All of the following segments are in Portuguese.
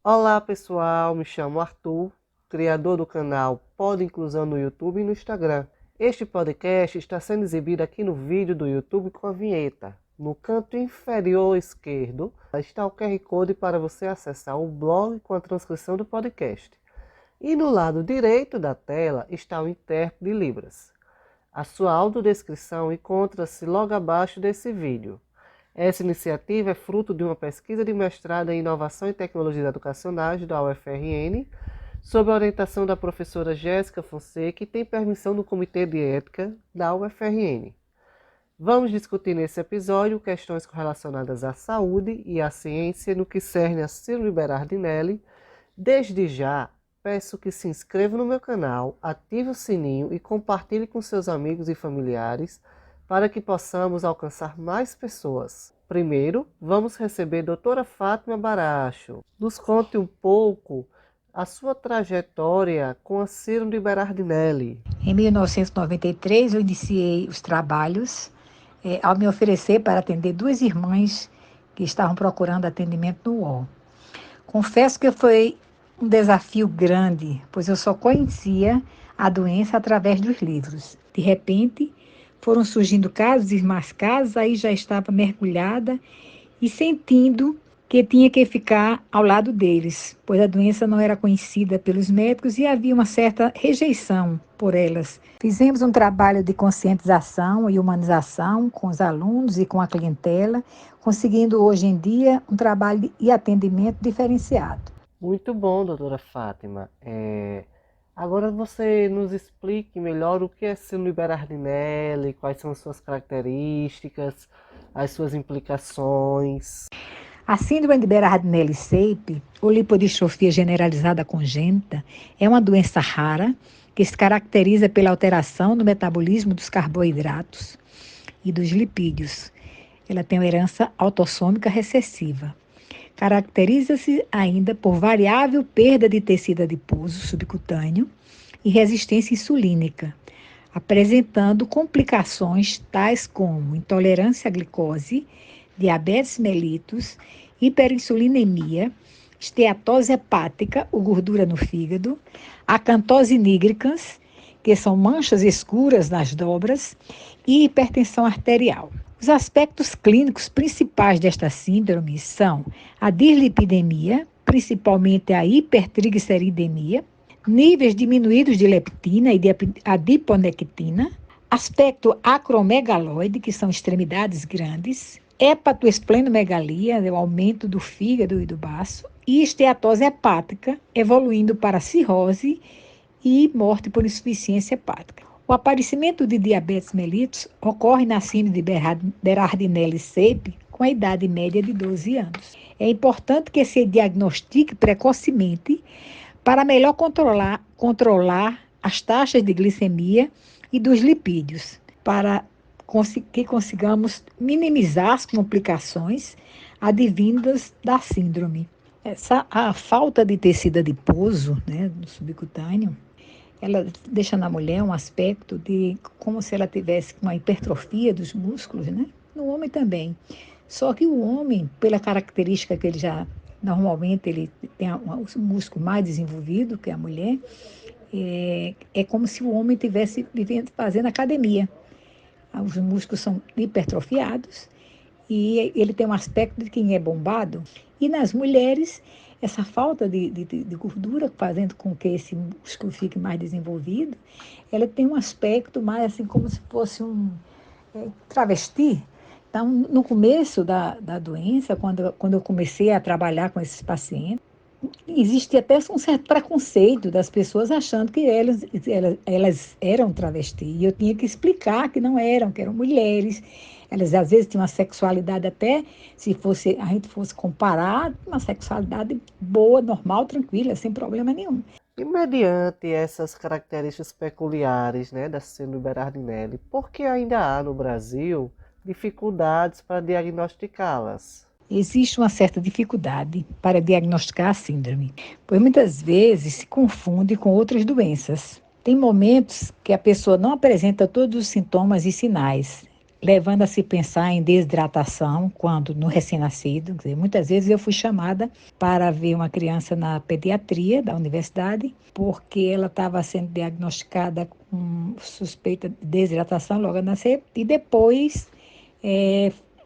Olá pessoal, me chamo Arthur, criador do canal Pod Inclusão no YouTube e no Instagram. Este podcast está sendo exibido aqui no vídeo do YouTube com a vinheta. No canto inferior esquerdo está o QR Code para você acessar o blog com a transcrição do podcast. E no lado direito da tela está o intérprete de Libras. A sua audiodescrição encontra-se logo abaixo desse vídeo. Essa iniciativa é fruto de uma pesquisa de mestrado em Inovação e Tecnologias Educacionais da UFRN, sob a orientação da professora Jéssica Fonseca, e tem permissão do Comitê de Ética da UFRN. Vamos discutir nesse episódio questões relacionadas à saúde e à ciência no que cerne a Síndrome Berardinelli. Desde já, peço que se inscreva no meu canal, ative o sininho e compartilhe com seus amigos e familiares para que possamos alcançar mais pessoas. Primeiro, vamos receber a doutora Fátima Baracho. Nos conte um pouco a sua trajetória com a Síndrome de Berardinelli. Em 1993, eu iniciei os trabalhos ao me oferecer para atender duas irmãs que estavam procurando atendimento no UOL. Confesso que foi um desafio grande, pois eu só conhecia a doença através dos livros. De repente, foram surgindo casos e mais casos, aí já estava mergulhada e sentindo que tinha que ficar ao lado deles, pois a doença não era conhecida pelos médicos e havia uma certa rejeição por elas. Fizemos um trabalho de conscientização e humanização com os alunos e com a clientela, conseguindo hoje em dia um trabalho e atendimento diferenciado. Muito bom, doutora Fátima. Agora você nos explique melhor o que é Síndrome Berardinelli, quais são as suas características, as suas implicações. A síndrome de Berardinelli-Seip, ou lipodistrofia generalizada congênita, é uma doença rara que se caracteriza pela alteração no metabolismo dos carboidratos e dos lipídios. Ela tem uma herança autossômica recessiva. Caracteriza-se ainda por variável perda de tecido adiposo subcutâneo e resistência insulínica, apresentando complicações tais como intolerância à glicose, diabetes mellitus, hiperinsulinemia, esteatose hepática, ou gordura no fígado, acantose nigricans, que são manchas escuras nas dobras, e hipertensão arterial. Os aspectos clínicos principais desta síndrome são a dislipidemia, principalmente a hipertrigliceridemia, níveis diminuídos de leptina e de adiponectina, aspecto acromegaloide, que são extremidades grandes, hepatoesplenomegalia, o aumento do fígado e do baço, e esteatose hepática, evoluindo para cirrose e morte por insuficiência hepática. O aparecimento de diabetes mellitus ocorre na síndrome de Berardinelli-Seip com a idade média de 12 anos. É importante que se diagnostique precocemente para melhor controlar as taxas de glicemia e dos lipídios, para que consigamos minimizar as complicações advindas da síndrome. A falta de tecido adiposo, né, do subcutâneo, ela deixa na mulher um aspecto de como se ela tivesse uma hipertrofia dos músculos, né? No homem também. Só que o homem, pela característica que ele já, normalmente ele tem o músculo mais desenvolvido que a mulher, é como se o homem estivesse fazendo academia. Os músculos são hipertrofiados e ele tem um aspecto de quem é bombado. E nas mulheres, essa falta de gordura, fazendo com que esse músculo fique mais desenvolvido, ela tem um aspecto mais assim como se fosse um travesti. Então, no começo da doença, quando eu comecei a trabalhar com esses pacientes, existe até um certo preconceito das pessoas achando que elas eram travesti. E eu tinha que explicar que não eram, que eram mulheres. Elas às vezes tinham uma sexualidade até, se fosse, a gente fosse comparar, uma sexualidade boa, normal, tranquila, sem problema nenhum. E mediante essas características peculiares, né, da síndrome Berardinelli, por que ainda há no Brasil dificuldades para diagnosticá-las? Existe uma certa dificuldade para diagnosticar a síndrome, pois muitas vezes se confunde com outras doenças. Tem momentos que a pessoa não apresenta todos os sintomas e sinais. levando a se pensar em desidratação quando no recém-nascido. Quer dizer, muitas vezes eu fui chamada para ver uma criança na pediatria da universidade, porque ela estava sendo diagnosticada com suspeita de desidratação logo a nascer, e depois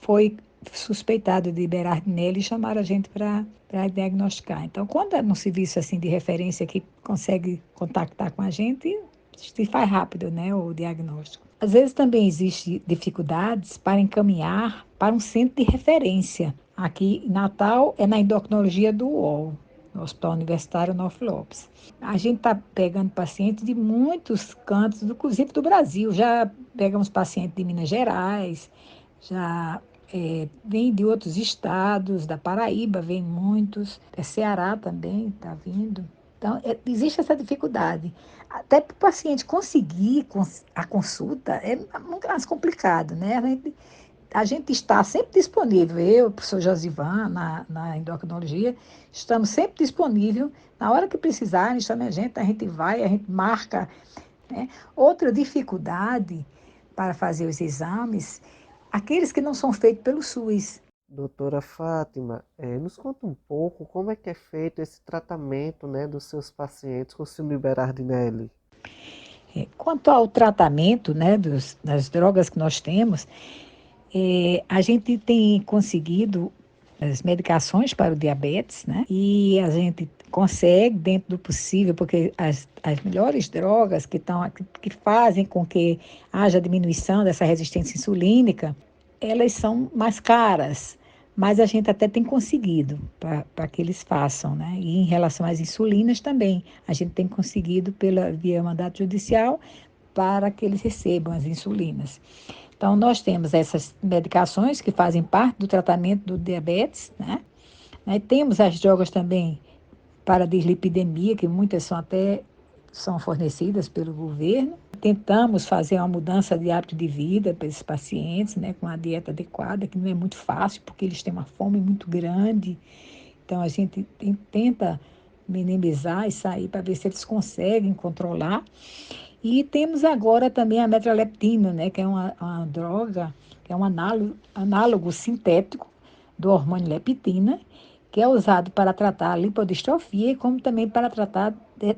foi suspeitado de Berardinelli e chamaram a gente para diagnosticar. Então, quando é um serviço assim de referência que consegue contactar com a gente, se faz rápido, né, o diagnóstico. Às vezes também existe dificuldades para encaminhar para um centro de referência. Aqui em Natal é na endocrinologia do UOL, no Hospital Universitário North Lopes. A gente está pegando pacientes de muitos cantos, inclusive do Brasil. Já pegamos pacientes de Minas Gerais, já vem de outros estados, da Paraíba vem muitos, Ceará também está vindo. Então, existe essa dificuldade. Até para o paciente conseguir a consulta é muito mais complicado, né? A gente está sempre disponível, eu, o professor Josivan, na endocrinologia, estamos sempre disponível. Na hora que precisarem, chame a gente vai, a gente marca, né? Outra dificuldade para fazer os exames, aqueles que não são feitos pelo SUS. Doutora Fátima, nos conta um pouco como é que é feito esse tratamento, né, dos seus pacientes com síndrome Berardinelli. Quanto ao tratamento, né, das drogas que nós temos, a gente tem conseguido as medicações para o diabetes, né? E a gente consegue, dentro do possível, porque as melhores drogas que fazem com que haja diminuição dessa resistência insulínica, elas são mais caras, mas a gente até tem conseguido para que eles façam, né? E em relação às insulinas também, a gente tem conseguido pela via mandato judicial para que eles recebam as insulinas. Então, nós temos essas medicações que fazem parte do tratamento do diabetes, né? Temos as drogas também para dislipidemia, que muitas são fornecidas pelo governo. Tentamos fazer uma mudança de hábito de vida para esses pacientes, né, com a dieta adequada, que não é muito fácil, porque eles têm uma fome muito grande. Então, a gente tenta minimizar isso aí para ver se eles conseguem controlar. E temos agora também a metraleptina, né, que é uma droga, que é um análogo sintético do hormônio leptina, que é usado para tratar a lipodistrofia, como também para tratar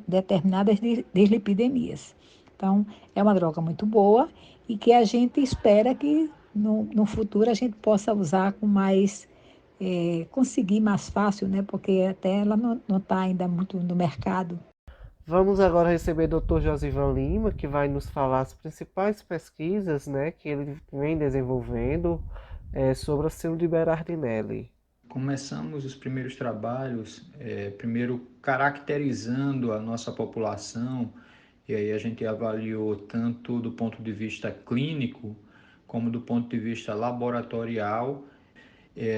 determinadas dislipidemias. Então, é uma droga muito boa e que a gente espera que no futuro a gente possa usar com mais, conseguir mais fácil, né, porque até ela não está ainda muito no mercado. Vamos agora receber o Dr. Josivan Lima, que vai nos falar as principais pesquisas, né, que ele vem desenvolvendo sobre a síndrome de Berardinelli. Começamos os primeiros trabalhos, primeiro caracterizando a nossa população, e aí a gente avaliou tanto do ponto de vista clínico, como do ponto de vista laboratorial.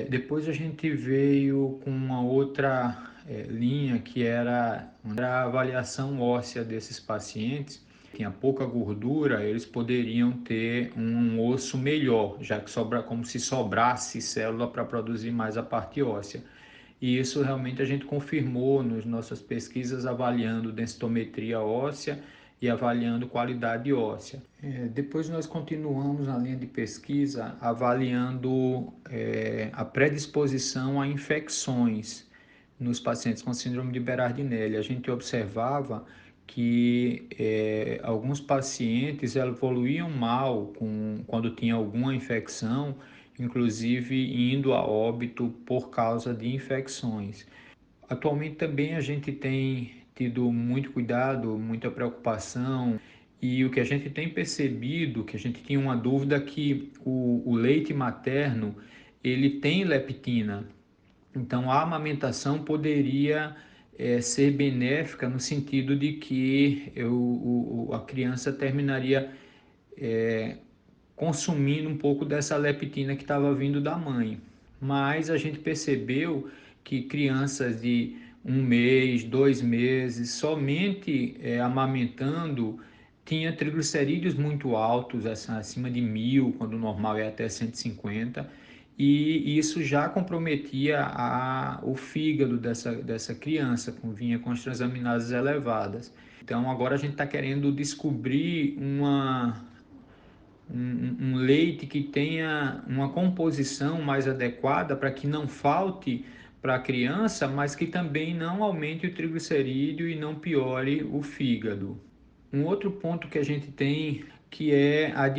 Depois a gente veio com uma outra linha, que era a avaliação óssea desses pacientes. Tinha pouca gordura, eles poderiam ter um osso melhor, já que sobra como se sobrasse célula para produzir mais a parte óssea. E isso realmente a gente confirmou nas nossas pesquisas, avaliando densitometria óssea e avaliando qualidade óssea. Depois nós continuamos na linha de pesquisa avaliando a predisposição a infecções nos pacientes com síndrome de Berardinelli. A gente observava que alguns pacientes evoluíam mal quando tinha alguma infecção, inclusive indo a óbito por causa de infecções. Atualmente também a gente tem tido muito cuidado, muita preocupação, e o que a gente tem percebido, que a gente tinha uma dúvida, que o leite materno ele tem leptina. Então a amamentação poderia ser benéfica no sentido de que a criança terminaria consumindo um pouco dessa leptina que estava vindo da mãe. Mas a gente percebeu que crianças de 1 mês, 2 meses, somente amamentando, tinha triglicerídeos muito altos, acima de 1.000, quando o normal é até 150, e isso já comprometia o fígado dessa criança, vinha com as transaminases elevadas. Então agora a gente está querendo descobrir um leite que tenha uma composição mais adequada para que não falte para a criança, mas que também não aumente o triglicerídeo e não piore o fígado. Um outro ponto que a gente tem que é as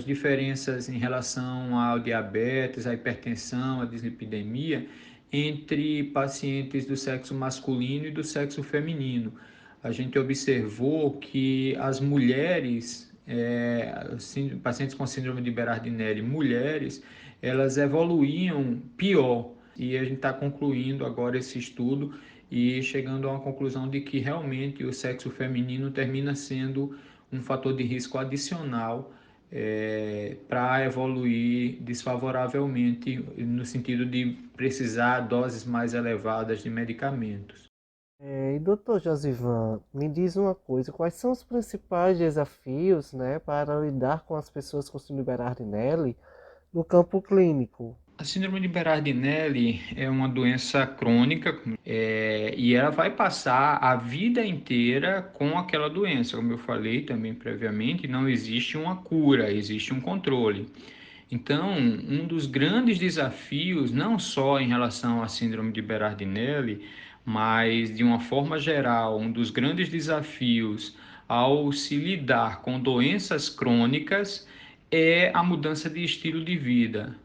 diferenças em relação ao diabetes, à hipertensão, à dislipidemia entre pacientes do sexo masculino e do sexo feminino. A gente observou que as mulheres, pacientes com síndrome de Berardinelli, mulheres, elas evoluíam pior. E a gente está concluindo agora esse estudo e chegando a uma conclusão de que realmente o sexo feminino termina sendo um fator de risco adicional para evoluir desfavoravelmente no sentido de precisar doses mais elevadas de medicamentos. E doutor Josivan, me diz uma coisa, quais são os principais desafios, né, para lidar com as pessoas com síndrome de Berardinelli no campo clínico? A síndrome de Berardinelli é uma doença crônica e ela vai passar a vida inteira com aquela doença. Como eu falei também previamente, não existe uma cura, existe um controle. Então, um dos grandes desafios, não só em relação à síndrome de Berardinelli, mas de uma forma geral, um dos grandes desafios ao se lidar com doenças crônicas é a mudança de estilo de vida.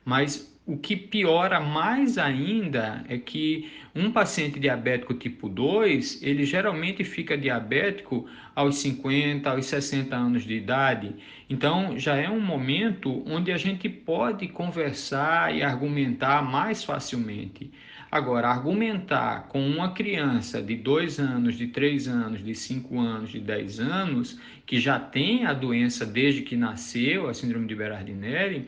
Mas o que piora mais ainda é que um paciente diabético tipo 2, ele geralmente fica diabético aos 50, aos 60 anos de idade. Então, já é um momento onde a gente pode conversar e argumentar mais facilmente. Agora, argumentar com uma criança de 2 anos, de 3 anos, de 5 anos, de 10 anos, que já tem a doença desde que nasceu, a síndrome de Berardinelli,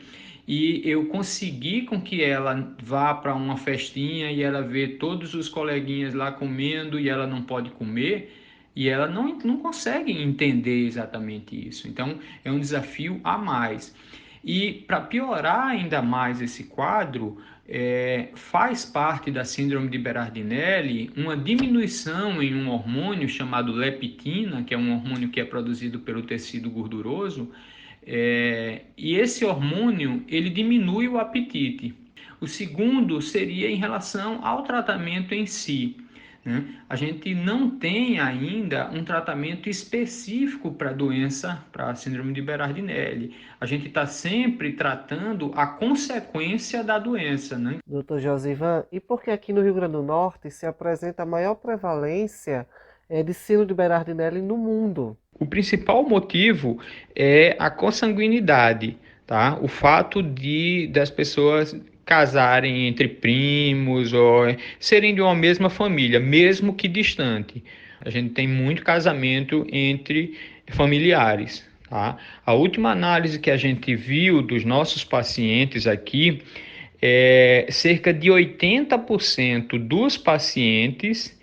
e eu consegui com que ela vá para uma festinha e ela vê todos os coleguinhas lá comendo e ela não pode comer, e ela não consegue entender exatamente isso. Então, é um desafio a mais. E para piorar ainda mais esse quadro, faz parte da síndrome de Berardinelli uma diminuição em um hormônio chamado leptina, que é um hormônio que é produzido pelo tecido gorduroso, e esse hormônio, ele diminui o apetite. O segundo seria em relação ao tratamento em si, né? A gente não tem ainda um tratamento específico para a doença, para a síndrome de Berardinelli. A gente está sempre tratando a consequência da doença, né? Doutor Josivan, e por que aqui no Rio Grande do Norte se apresenta a maior prevalência de síndrome de Berardinelli no mundo? O principal motivo é a consanguinidade, tá? O fato das pessoas casarem entre primos ou serem de uma mesma família, mesmo que distante. A gente tem muito casamento entre familiares, tá? A última análise que a gente viu dos nossos pacientes aqui cerca de 80% dos pacientes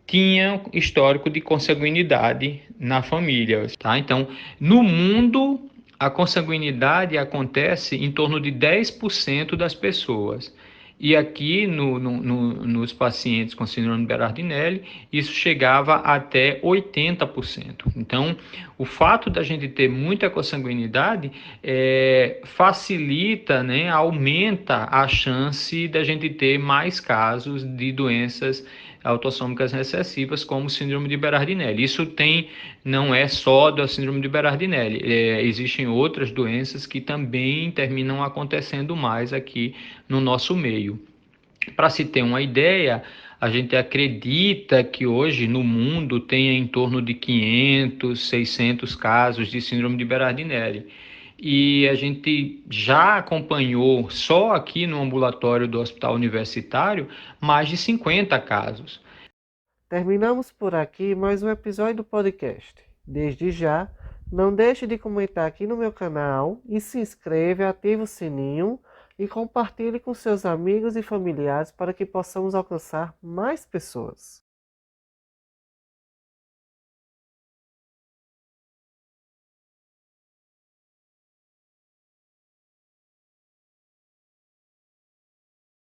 tinham histórico de consanguinidade na família, tá? Então, no mundo, a consanguinidade acontece em torno de 10% das pessoas. E aqui nos pacientes com síndrome de Berardinelli, isso chegava até 80%. Então, o fato da gente ter muita consanguinidade facilita, né, aumenta a chance da gente ter mais casos de doenças autossômicas recessivas, como síndrome de Berardinelli. Isso não é só da síndrome de Berardinelli, existem outras doenças que também terminam acontecendo mais aqui no nosso meio. Para se ter uma ideia, a gente acredita que hoje no mundo tenha em torno de 500, 600 casos de síndrome de Berardinelli. E a gente já acompanhou, só aqui no ambulatório do Hospital Universitário, mais de 50 casos. Terminamos por aqui mais um episódio do podcast. Desde já, não deixe de comentar aqui no meu canal e se inscreve, ative o sininho e compartilhe com seus amigos e familiares para que possamos alcançar mais pessoas.